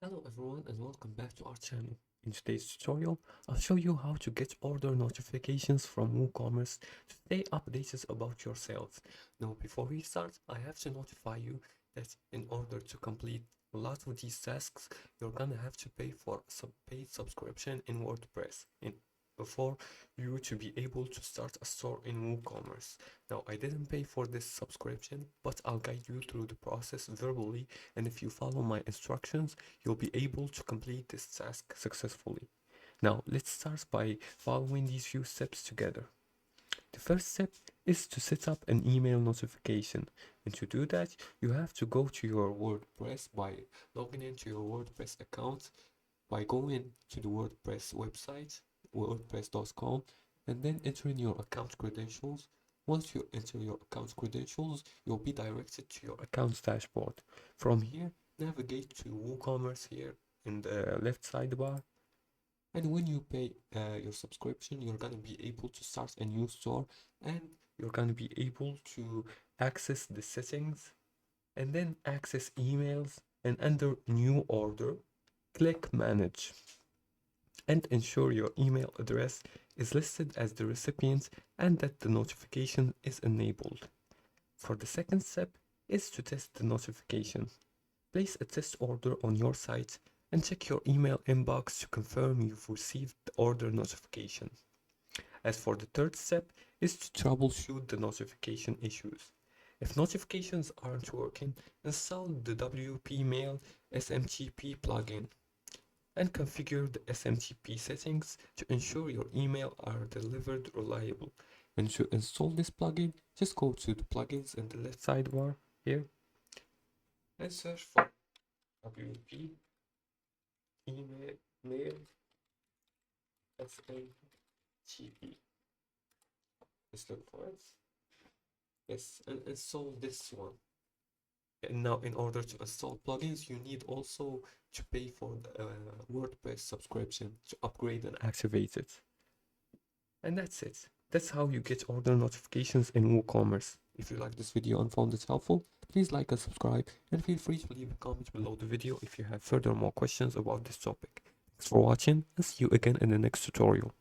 Hello everyone and welcome back to our channel. In today's tutorial, I'll show you how to get order notifications from WooCommerce to stay updated about your sales. Now before we start, I have to notify you that in order to complete a lot of these tasks, you're gonna have to pay for a paid subscription in WordPress for you to be able to start a store in WooCommerce. Now, I didn't pay for this subscription, but I'll guide you through the process verbally, and if you follow my instructions, you'll be able to complete this task successfully. Now, let's start by following these few steps together. The first step is to set up an email notification, and to do that, you have to go to your WordPress by logging into your WordPress account by going to the WordPress website, wordpress.com, and then entering your account credentials. Once you enter your account credentials, you'll be directed to your accounts dashboard. From here, navigate to WooCommerce here in the left sidebar. And when you pay your subscription, you're gonna be able to start a new store, and you're gonna be able to access the settings and then access emails, and under new order, click manage and ensure your email address is listed as the recipient and that the notification is enabled. For the second step is to test the notification. Place a test order on your site and check your email inbox to confirm you've received the order notification. As for the third step is to troubleshoot the notification issues. If notifications aren't working, install the WP Mail SMTP plugin and configure the SMTP settings to ensure your email are delivered reliable. And to install this plugin, just go to the plugins in the left sidebar here and search for WP Mail SMTP. Let's look for it. Yes, and install this one. And now, in order to install plugins, you need also to pay for the WordPress subscription to upgrade and activate it. And that's it. That's how you get order notifications in WooCommerce. If you like this video and found it helpful, please like and subscribe, and feel free to leave a comment below the video if you have further more questions about this topic. Thanks for watching, and see you again in the next tutorial.